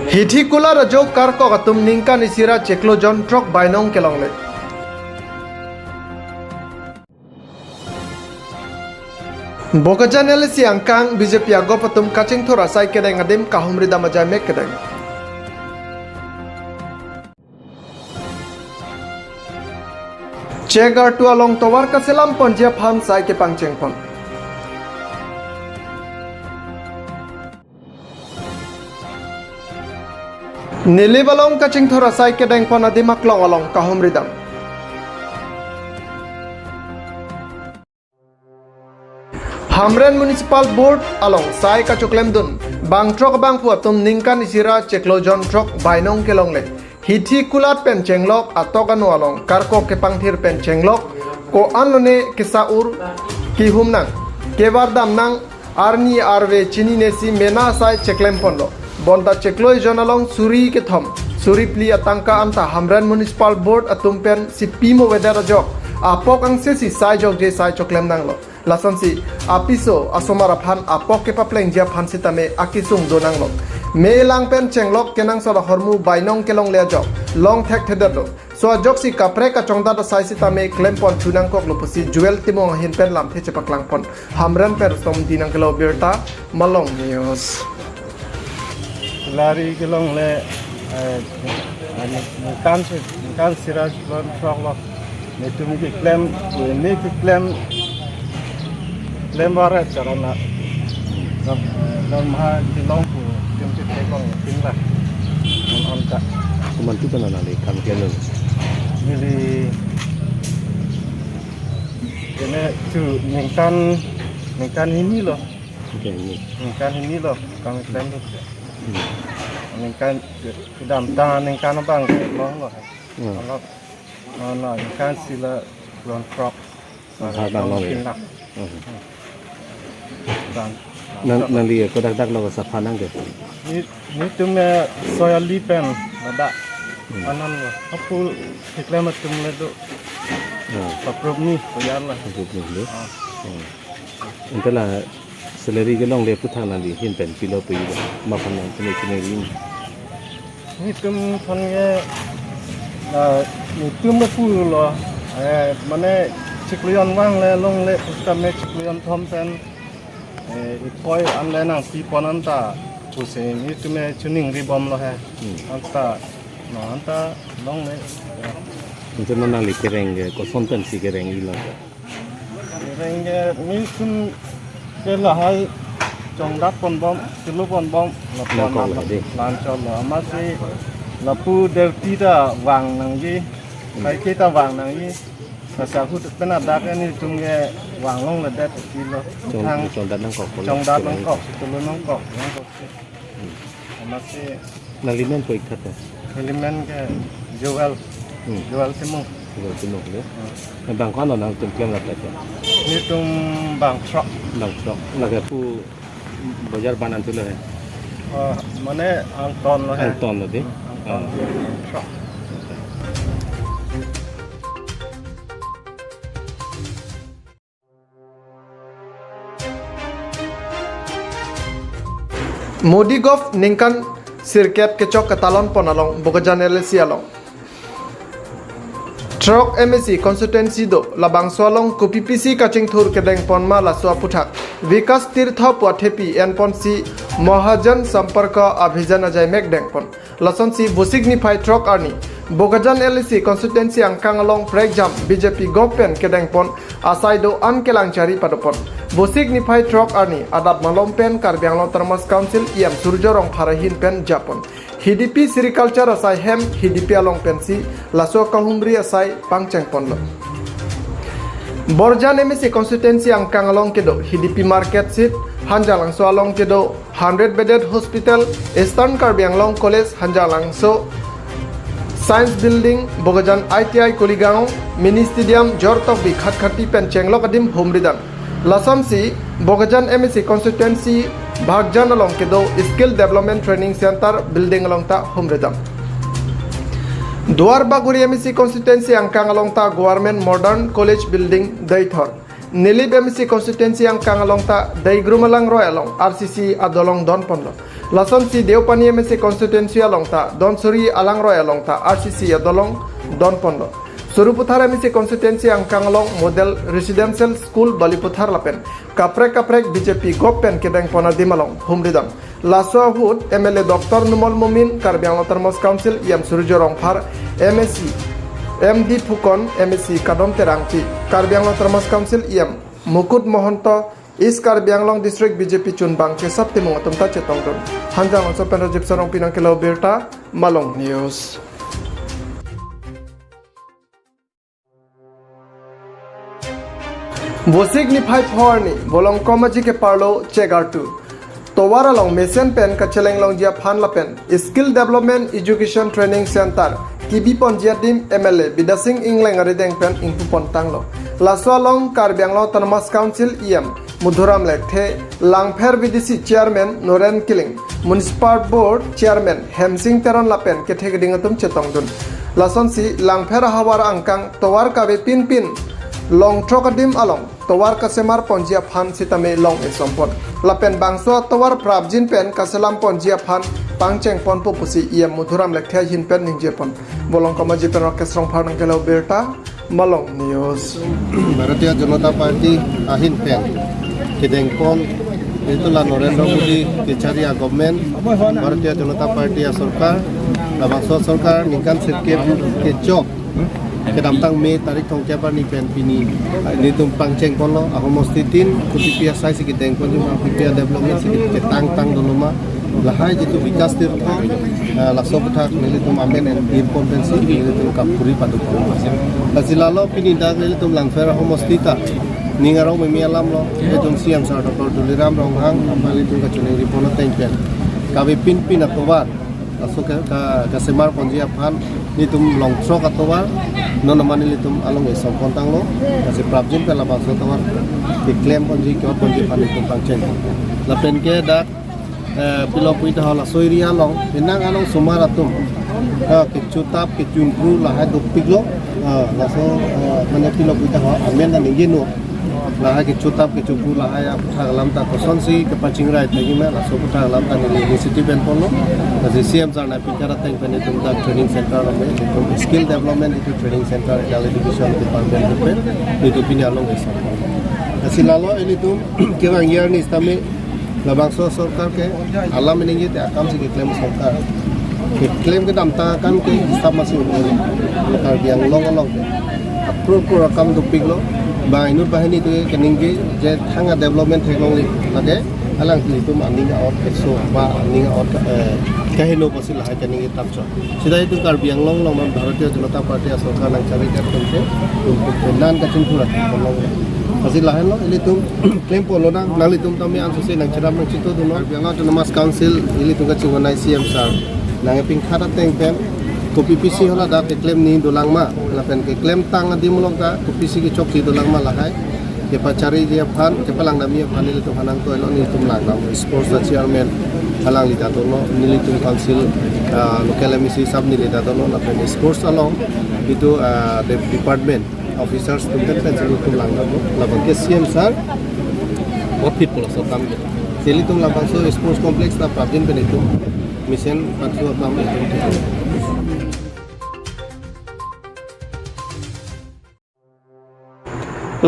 Hitikula rajo karko katum ningka nisira ceklojon trok bainong kelongle. Bokajan elisi angkang BJP ago patum kacing thora sai kedeng adim kahumri damajai mek kedeng. Cegar tua long towar kaselam ponjia pham sai ke pangcheng pon. Nili balong kacing thora sai ke deng pon adimak long along kahumri dam. Hamren Municipal Board along sai ka choklem dun bang trok bang puatum ningkan isira ceklojon trok bainong kelongle. Hithi kulat pen cenglok atokan walong karko ke pangthir pen cenglok ko anlone kisaur ki humnang kebar dam nang arni arve chini nesi mena sai ceklem ponlo bonda cekloi jonalong suri ke thom suri pli atangka anta Hamren Municipal Board atum pen si pimo wedara jok apok angse si sai jok je sai choklem nanglo lasan si apiso asomara phan apok ke papleng jia phan sitame akisung donanglo me lang pen chenglok kenang sora hormu bainong kelong le jok long thek thedado so jok si kapre ka chongda da sai sitame klem pon chunang kok lopusi jewel timong hin pen lam the chepaklang pon Hamren per som dinang kelo berta malong news lari kelong le kan siraj lon trok lok ne tum ki klem ne ki klem barat carana nam ha ki long pu tim ti tekong tin la on ka Kuman tu kan anak lekam kena. Jadi ini tu ningkan ini loh. Okay ni. Ningkan ini loh kami klaim tu. Ningkan dalam tangan ningkan abang long loh. Kalau ningkan sila long crop. Abang long ya. Dan Nanti ko dak lo sa phanang ke. Ni tu me soya lipen ada. Anan lah. Apa klaim tu me tu. Paprop ni soya lah. Aku ni. Entahlah salary ke long le putang nanti hin pen kilo pi ma phanang tu ni ni. Ni tu phan ke ni tu me pu lo. Mana ciklian wang le long le kita me ciklian thom pen ikoi an le nang pi pon anta puse ni tu me chuning ri bom lo hai anta long le Untuk mana le kereng ke ko son pen si kereng ilo. reng ni kun ke la hai chong dat pon bom kilu pon bom la pon lan cho lo amasi la pu del ti da wang nang yi kai kita wang nang yi sa khu ten ada ke ni tum ge wang long le dat ti lo Chong dat nang ko. chong dat nang ko tu lo nang ko amasi Nalimen ko ikat. elemen ke jual semua Ko tunok le. Bang ko nang tum kem la ta. ni tum bang trok Bang trok. Laga pu bajar banan tu le. mana angton lo hai Ton lo de. trok Modi Gov ningkan sirket kecok ketalon ponalong bokajan elisi along. Trok MSC constituency do labang swalong ko PPC kaching thur kedeng ponma la swa puthak vikas tirtha puathepi en ponsi Mahajan samparka abhijan ajai mek deng pon lason si bosignify trok arni bokajan LC constituency angkang along prek jam BJP government kedeng pon asai do an kelang cari padopon bosignify trok arni adat malom pen karbianglo termas council iam surjorong pharahin pen japon HDP sericulture asai hem HDP along pensi laso kahumri asai pangcheng ponlo Borjan MSC constituency angkang along kedo HDP market seat Hanjalang so along kedo 100 bedded hospital Eastern Karbi Anglong College Hanjalang so Science Building Bogajan ITI Kuligang Mini Stadium Jortobi Khatkati Penchenglo Kadim Humridan Lasamsi Bogajan MSC constituency Bhagjan along kedo Skill Development Training Center building along ta Humridan Duar Baguri MSC constituency angkang along ta Government Modern College building Daithor Nilib MSC constituency angkang along ta Daigrumalang Roy along RCC adolong Don Ponlo Lason si Deopani MSC constituency alongta Donsuri Alangroy alongta RCC adolong Don Pondo Suruputhar MSC constituency angkanglong model residential school Baliputhar lapen kaprek BJP Gopen kedeng pona dimalong humridam Laso Hud MLA Dr. Numol Mumin Karbiang Termos Council Yam Surjo Rongphar MSC MD Pukon MSC Kadom Terangti Karbiang Termos Council Yam Mukut Mohanto East Karbianglong District BJP Chunbang ke Sabti Mungatum Ta Chetongdon Hanjang also Penrajib Sarong Pinang Kilo Birta Malong News Bosik ni Pai Porni Bolong Komaji ke Parlo Chegartu Towara long Mesen Pen Kacheleng long Jia Phan Lapen Skill Development Education Training Center Kibi Pon Jiadim MLA Bidasing Ingleng Arideng Pen Ingpu Pon Tanglo Laswa long Karbianglong Termos Council IM Mudhuram Lekthe Langpher BDC Chairman Noren Killing Municipal Board Chairman Hemsing Teron Lapen Kethegdingatum Chetongdun Lasonsi Langpher Hawar Angkang Towar Kabe Pin Long Trokadim Along Towar Kasemar Ponjia Phan Sitame Long Esompon Lapen Bangso Towar Prabjin Pen Kaselam Ponjia Phan Pangcheng Pon Popusi Iem Mudhuram Lekthe Hin Pen Ningjepon Bolong Komaji Pen Orkestrong Pharnang Kelo Berta Malong News Bharatiya Janata Party Ahin Pen Kedeng Pon itulah Narendra Modi Kecaria Government Bharatiya Janata Party Sarkar Labangso Sarkar Ningkan Sirke Kecok Kedamtang Mei tarik Tongkebar ni pen pini ni tum pangceng kono ahomostitin kutipia sai sikit deng pon jumang kutipia development sikit ketang doloma lahai jitu vikas tirtho laso puthak nili tum amen and impotensi nili tum kapuri padukon lasilalo pini dag nili tum langfer ahomostita ningarong memi alam lo etum siam sa dr duliram ronghang amali tum kachuni ripono tengpen kabe pin atowar laso ka semar ponjia phan ni tum longtro atowar non mani litum along e sompontang lo kasi prabjin pe labang so tawar ke claim ponji ke ponji pani tum pangchen la pen ke dak pilo puita hala soiria long enang along sumaratum ke chutap ke chunkru la ha duk piglo la so mane pilo puita ha amen na ningino la ha ke chutap ke chunkru la ha ya thagalam ta koson si ke pachingrai thagi me la so thagalam ta ni university ben pono kasi CM sar na pikara teng pen tum da training center lo me skill development itu training center education department pe itu pini along esa kasi lalo ini tum kira year ni stame labangso sarkar ke alam ini te akam si claim sarkar ke claim ke damta kan ke staf masih lokal yang long approve rakam du piglo ba inut bahini tu keningge je thanga development technology lage alang litum aninga out keso ba aninga out kahilo pasil ha keninge tapcho sidai tu Karbiang long Bharatiya Janata Party sarkar nang cari kerja nan kacung pura long Hasil lahan lo, ini tum claim polo na, nang litum tami ansusi nang cerap nang cito tu no. Karbiang Autonomous Council, ini tu kacung nai CM sar, nang eping khara teng pen, kopi PC hola dah ke claim ni dolang ma, lapen ke claim tang adi mulok dah, kopi PC ke coki dolang ma lahai, ke pacari dia pan, ke palang nami pan ini tu hanang tu elo ni tum lang, sports chairman, halang lihat tu no, ni tum council, local MIC sab ni lihat tu no, lapen sports along, itu department. Officers tumpen pensel tum langgar lo labang ke CM sar ofit pula so kam ke seli tum labang so sports complex ta prabjin pen itu mission patsu kam itu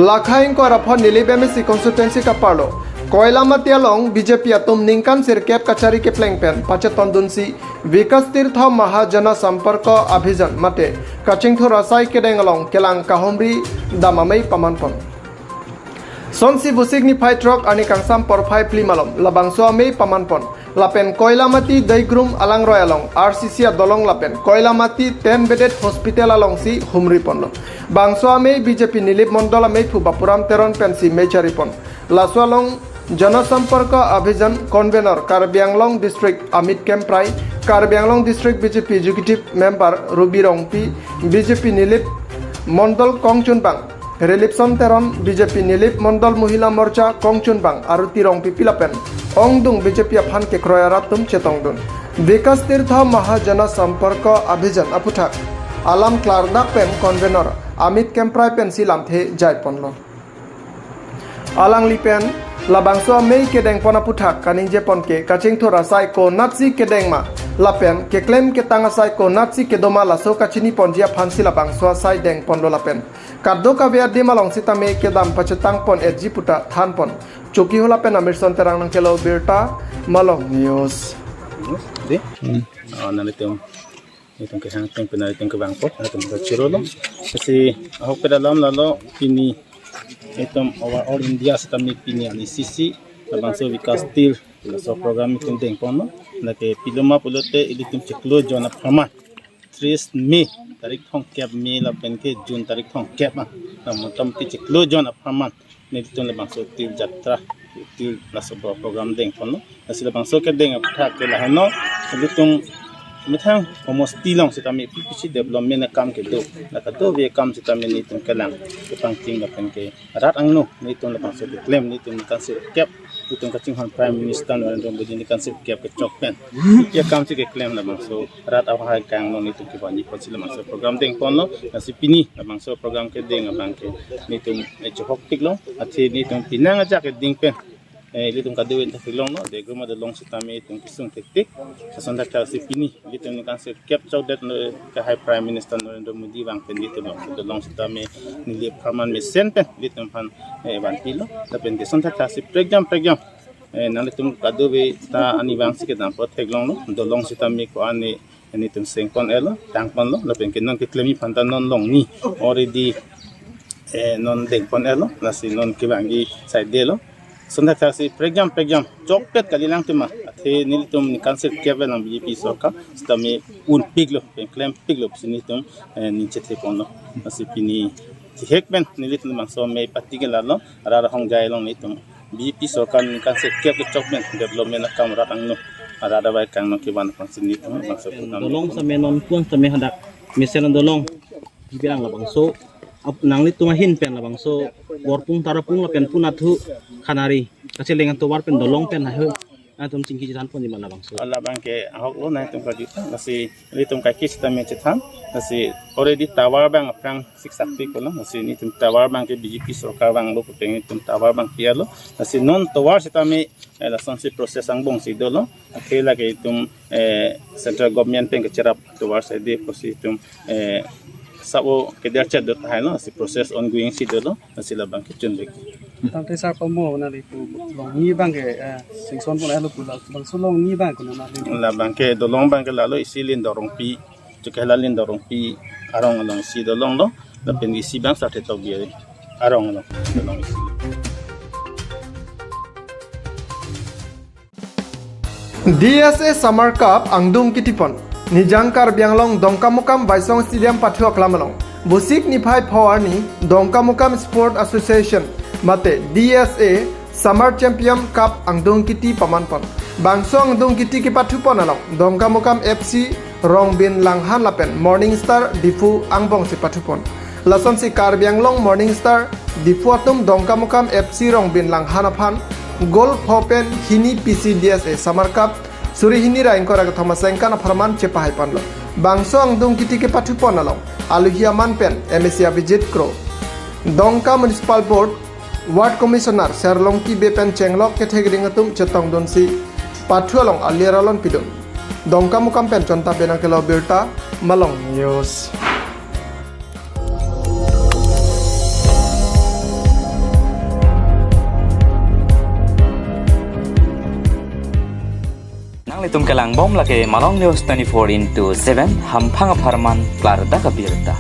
Lakhain ko rapon nilib MSC constituency ka parlo Koila Matialong BJP atum ningkan sirkep kachari ke plengpen pacheton dunsi Vikas Tirtha Mahajana Samparka Abhijan mate kachingthu rasai kedengalong kelang kahomri damamai pamanpon Sonsi busigni phai truck ani kangsam porphai plimalom labangso amei pamanpon lapen Koilamati Daigrum alang royalong RCC dolong lapen Koilamati 10 bedded hospital along si humri ponlo bangso amei BJP nilip mondol amei phubapuram teron pensi mecharipon laswalong Janasamparka Abhijan Convener Karbianglong District Amit Kemprai Karbianglong District BJP Executive Member Ruby Rongpi BJP Nilip Mondol Kongchunbang Relief Teron BJP Nilip Mondol Mohila Morcha Kongchunbang Aruti Rongpi Pilapen Ongdung BJP Aphan ke Kroyaratum Chetongdun Vikas Tirtha Mahajana Samparka Abhijan Aputhak Alam Klardak Pen Convener Amit Kemprai Pen Silam The Jaiponlo Alang Lipen labangso mei kedeng pona puthak kaning je ponke kaching thora sai ko natsi kedeng ma lapen ke klem ke tanga sai ko natsi ke doma la so kachini ponjia phansi labangso sai deng pondo lapen kaddo ka bia dimalong sitame ke dam pachetang pon etji puta than pon choki hola pen amirson terang nang kelo berta malong news de nalitum itong kesang teng penalitung ke bangko atong cirolo kasi ako pedalam lalo pini itong all India setami pini ani sisi bangso vikas tir so program itong deng pono na ke piloma pulote ilitum ciklo jona phama 3 Mei tarik thong kep Mei la pen ke June tarik thong kep na motam ti ciklo jona phama nitong le bangso tir jatra tir la so program deng pono kasi le bangso ke deng apha ke la hano ilitum Mitang almost tilong sitami PPC development na kam ke do nakato we kam sitami nitong kalang upang ting na penke rat ang no nitong lapang so claim nitong kanser cap nitong kaching han prime minister no ndong budi ni kanser cap ke chokpen ya kam si ke claim na bang so rat aw ha kang no nitong ke bani ko sila so program ding pono na si pini bang so program ke ding bang ke nitong chokok tiklo athi nitong pinang aja ke ding pen litong kaduin ta filong no de guma de long sitami itong kisung tektik sasanda ka si pini litong ni kanser cap chow that no ka high prime minister Narendra Modi bang pen litong de long sitami ni le praman me senten litong pan ban pilo ta pen de santa ka si program na litong kaduwe ta ani bang si ke dam protect long no de long sitami ko ani itong sengpon elo tangpon lo la pen ke non ke klemi pan ta non long ni already non deng pon elo la si non ke bangi side de lo Sonda kasi program chokpet kalilang tema athe nilitum ni kanser kebe ng BJP soka stami un piglo claim piglo sinitum ni chethe kono asi pini hekben nilitum mang so me patigala ara hong gailong nitum BJP soka ni kanser kebe chokben development akam ratang no ara bai kang no kiban sinitum mang so dolong sa menon pun sa me hadak misen dolong bilang labang so nang litu mahin pen labang so borpung tarapung la pen punathu khanari kasi lengan to war pen dolong pen ha atum singki jitan pun di mana bang so ala bang ke ahok lo na tum kajuta nasi litum kai kis tame chetan nasi already tawar bang aprang siksakti ko no nasi ni tum tawar bang ke BJP sarkar bang lo peng tum tawar bang pialo nasi non tawar sitame la sansi proses ang bong si dolo akela ke tum central government pen ke cerap tawar sa de posi tum sabo ke dia chat dot hai no si proses ongoing si dolo nasi la bang ke chun lek Tante sa pamo na lipo long ni bang ke singson pun alo pula bang so long ni bang ko na la bang ke dolong bang ke lalo isilin dorong pi jekalalin dorong pi arong along si dolong lo la pen isi bang sa te to bi arong along dolong isi DSA Summer Cup angdung kitipon nijangkar bianglong dongkamukam baisong stadium pathuak lamalong busik niphai phawarni dongkamukam sport association mate DSA Summer Champion Cup angdung kiti pamanpon bangsong angdung kiti ki pathupon along dongkamukam FC Rongbin Langhan lapen Morning Star Difu angbong si pathupon lason si karbianglong Morning Star Difu atum dongkamukam FC Rongbin Langhan aphan Gold Hopen Hini PC DSA Summer Cup Suri hini raing ko raga thoma sengkana farman chepai panlo bangso angdung kiti ke pathupon along aluhia manpen MSC Abhijit Kro Dongka Municipal Board Ward Commissioner Serlongki Bepen Chenglok ke thegringatum chetong donsi pathu along aliralon pidon Dongka mukam pen chonta benang kelo birta malong news Litum kelang bom lagi Malong News 24/7 hampang aparman klar da kabirta.